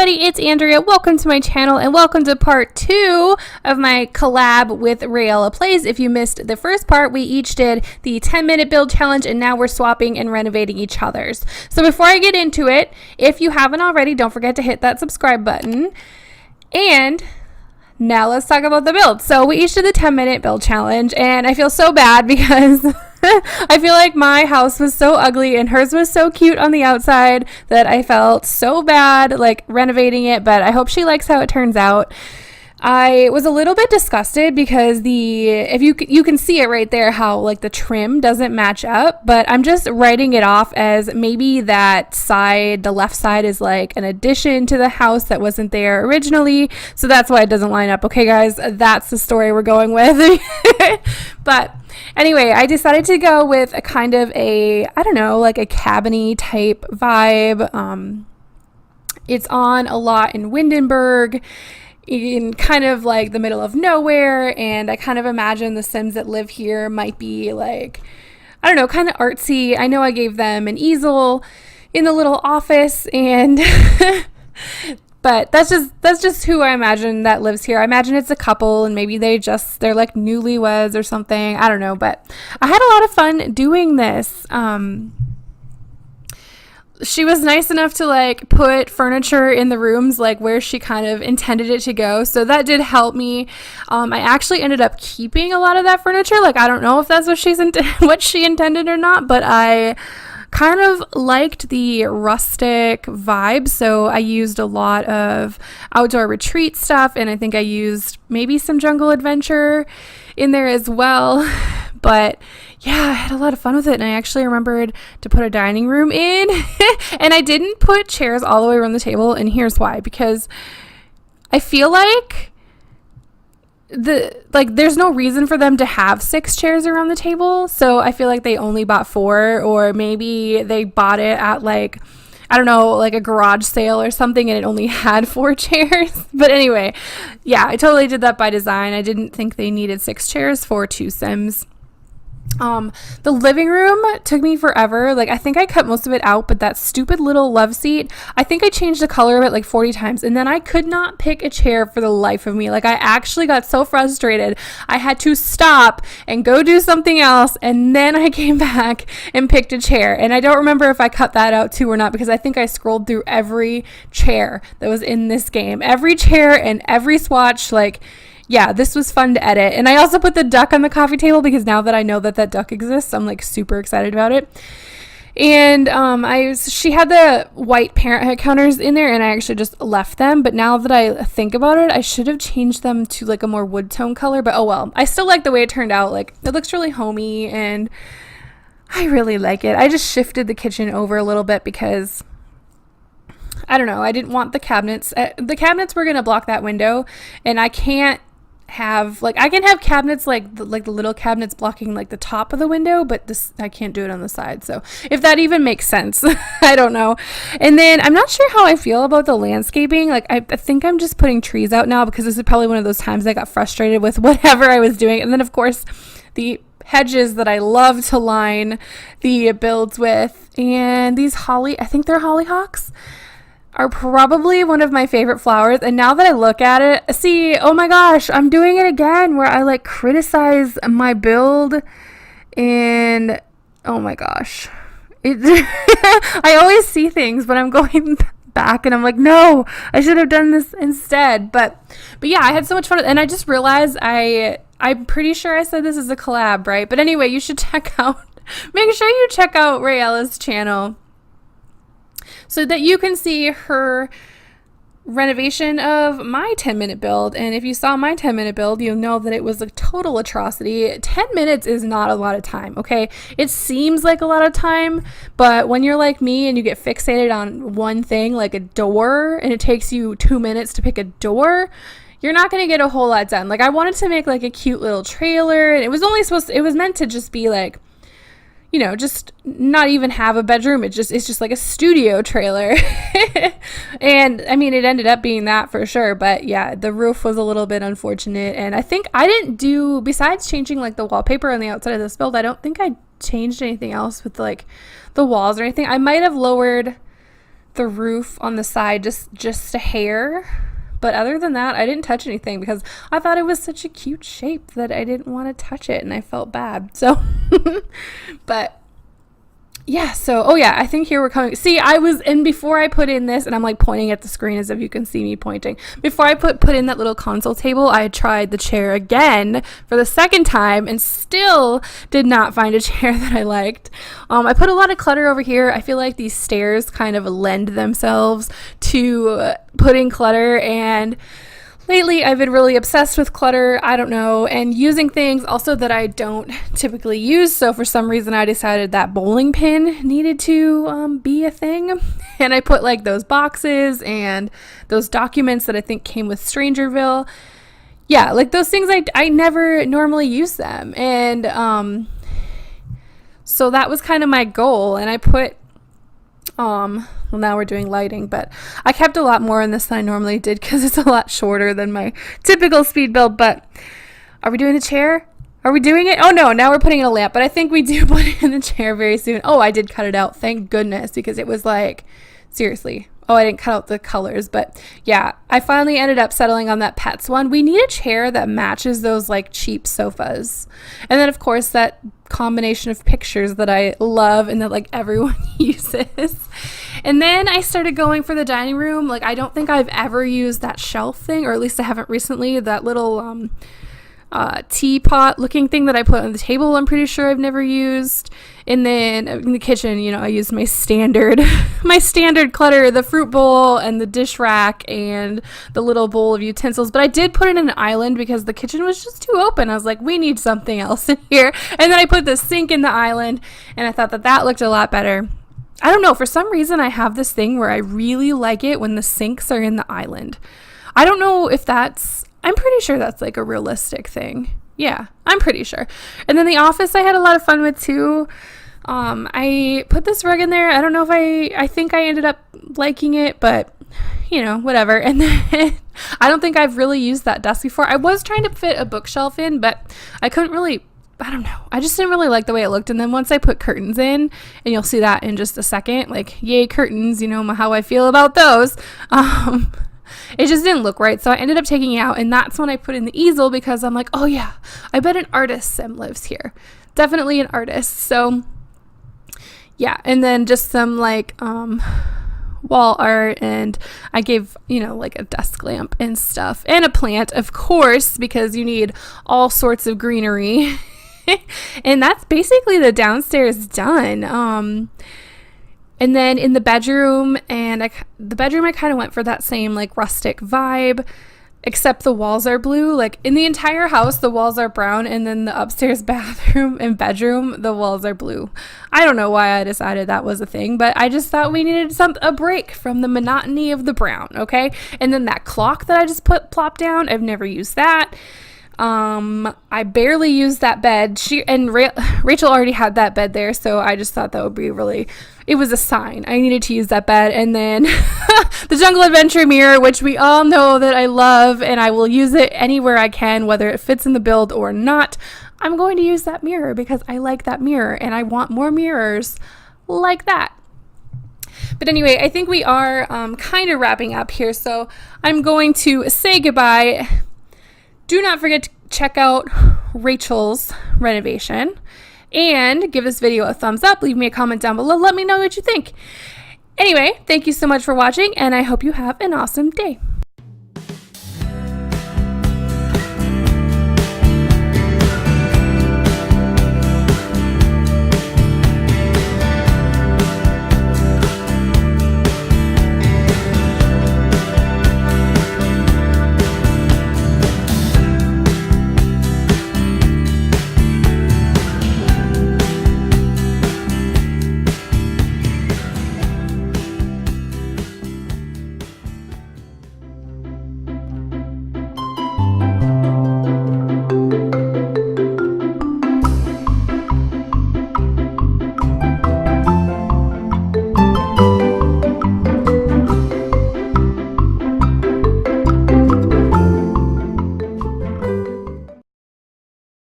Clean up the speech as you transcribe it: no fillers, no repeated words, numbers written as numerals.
everybody, it's Andrea. Welcome to my channel and welcome to part 2 of my collab with RaiellaPlays. If you missed the first part, we each did the 10-minute build challenge and now we're swapping and renovating each other's. So before I get into it, if you haven't already, don't forget to hit that subscribe button. And now let's talk about the build. So we each did the 10-minute build challenge and I feel so bad because I feel like my house was so ugly and hers was so cute on the outside that I felt so bad like renovating it, but I hope she likes how it turns out. I was a little bit disgusted because if you can see it right there how like the trim doesn't match up, but I'm just writing it off as maybe that side, the left side, is like an addition to the house that wasn't there originally, so that's why it doesn't line up. Okay guys, that's the story we're going with. But anyway, I decided to go with a kind of a, I don't know, like a cabiny type vibe. It's on a lot in Windenburg, in kind of like the middle of nowhere, and I kind of imagine the Sims that live here might be like, I don't know, kind of artsy. I know I gave them an easel in the little office, and but that's just who I imagine that lives here. I imagine it's a couple and maybe they're like newlyweds or something. I don't know, but I had a lot of fun doing this. She was nice enough to like put furniture in the rooms like where she kind of intended it to go, so that did help me. I actually ended up keeping a lot of that furniture. Like I don't know if that's what what she intended or not, but I kind of liked the rustic vibe, so I used a lot of outdoor retreat stuff, and I think I used maybe some jungle adventure in there as well. But yeah, I had a lot of fun with it, and I actually remembered to put a dining room in and I didn't put chairs all the way around the table, and here's why. Because I feel like there's no reason for them to have 6 chairs around the table, so I feel like they only bought 4, or maybe they bought it at like, I don't know, like a garage sale or something, and it only had 4 chairs. But anyway, yeah, I totally did that by design. I didn't think they needed 6 chairs for 2 Sims. The living room took me forever. Like I think I cut most of it out, but that stupid little love seat, I think I changed the color of it like 40 times, and then I could not pick a chair for the life of me. Like I actually got so frustrated I had to stop and go do something else, and then I came back and picked a chair. And I don't remember if I cut that out too or not, because I think I scrolled through every chair that was in this game, every chair and every swatch. Like yeah, this was fun to edit. And I also put the duck on the coffee table because now that I know that duck exists, I'm like super excited about it. And she had the white Parenthood counters in there, and I actually just left them. But now that I think about it, I should have changed them to like a more wood tone color. But oh well, I still like the way it turned out. Like it looks really homey and I really like it. I just shifted the kitchen over a little bit because I don't know, I didn't want the cabinets. The cabinets were going to block that window, and I can't have like, I can have cabinets like the little cabinets blocking like the top of the window, but this I can't do it on the side. So if that even makes sense, I don't know. And then I'm not sure how I feel about the landscaping. Like I think I'm just putting trees out now because this is probably one of those times I got frustrated with whatever I was doing. And then of course the hedges that I love to line the builds with, and these I think they're hollyhocks, are probably one of my favorite flowers. And now that I look at it, see, oh my gosh, I'm doing it again where I like criticize my build, and oh my gosh, I always see things but I'm going back and I'm like, no, I should have done this instead. But yeah, I had so much fun, and I just realized I'm pretty sure I said this is a collab, right? But anyway, you should make sure you check out Raiella's channel so that you can see her renovation of my 10-minute build. And if you saw my 10-minute build, you'll know that it was a total atrocity. 10 minutes is not a lot of time, okay? It seems like a lot of time, but when you're like me and you get fixated on one thing, like a door, and it takes you 2 minutes to pick a door, you're not going to get a whole lot done. Like I wanted to make like a cute little trailer, and it was meant to just be like, you know, just not even have a bedroom. It's just like a studio trailer. And I mean, it ended up being that for sure. But yeah, the roof was a little bit unfortunate. And I think I didn't do, besides changing like the wallpaper on the outside of this build, I don't think I changed anything else with like the walls or anything. I might have lowered the roof on the side just a hair. But other than that, I didn't touch anything because I thought it was such a cute shape that I didn't want to touch it, and I felt bad. So, but yeah, so, oh yeah, I think here we're coming. See, before I put in this, and I'm like pointing at the screen as if you can see me pointing. Before I put in that little console table, I had tried the chair again for the second time and still did not find a chair that I liked. I put a lot of clutter over here. I feel like these stairs kind of lend themselves to putting clutter, and lately, I've been really obsessed with clutter, I don't know, and using things also that I don't typically use. So for some reason, I decided that bowling pin needed to be a thing. And I put like those boxes and those documents that I think came with Strangerville. Yeah, like those things, I never normally use them. And so that was kind of my goal. And I put well, now we're doing lighting, but I kept a lot more in this than I normally did because it's a lot shorter than my typical speed build. But are we doing the chair? Are we doing it? Oh no, now we're putting in a lamp, but I think we do put it in the chair very soon. Oh, I did cut it out, thank goodness, because it was like, seriously. Oh, I didn't cut out the colors, but yeah, I finally ended up settling on that Pets one. We need a chair that matches those like cheap sofas. And then of course that combination of pictures that I love and that like everyone uses. And then I started going for the dining room. Like I don't think I've ever used that shelf thing, or at least I haven't recently. That little teapot looking thing that I put on the table, I'm pretty sure I've never used. And then in the kitchen, you know, I used my standard clutter, the fruit bowl and the dish rack and the little bowl of utensils. But I did put it in an island because the kitchen was just too open. I was like, we need something else in here. And then I put the sink in the island, and I thought that looked a lot better. I don't know, for some reason I have this thing where I really like it when the sinks are in the island. I don't know if I'm pretty sure that's like a realistic thing. Yeah, I'm pretty sure. And then the office I had a lot of fun with too. I put this rug in there. I don't know if I think I ended up liking it, but you know, whatever. And then I don't think I've really used that desk before. I was trying to fit a bookshelf in, but I couldn't really, I don't know. I just didn't really like the way it looked. And then once I put curtains in, and you'll see that in just a second, like yay curtains, you know how I feel about those. It just didn't look right, so I ended up taking it out, and that's when I put in the easel because I'm like, oh yeah, I bet an artist sim lives here. Definitely an artist. So yeah, and then just some like wall art, and I gave, you know, like a desk lamp and stuff, and a plant, of course, because you need all sorts of greenery. And that's basically the downstairs done. And then in the bedroom, I kind of went for that same like rustic vibe, except the walls are blue. Like in the entire house, the walls are brown, and then the upstairs bathroom and bedroom, the walls are blue. I don't know why I decided that was a thing, but I just thought we needed a break from the monotony of the brown, okay? And then that clock that I just plopped down, I've never used that. I barely used that bed. Rachel already had that bed there, so I just thought that would be it was a sign. I needed to use that bed. And then the Jungle Adventure mirror, which we all know that I love, and I will use it anywhere I can, whether it fits in the build or not. I'm going to use that mirror because I like that mirror, and I want more mirrors like that. But anyway, I think we are kind of wrapping up here, so I'm going to say goodbye. Do not forget to check out Rachel's renovation and give this video a thumbs up. Leave me a comment down below. Let me know what you think. Anyway, thank you so much for watching, and I hope you have an awesome day.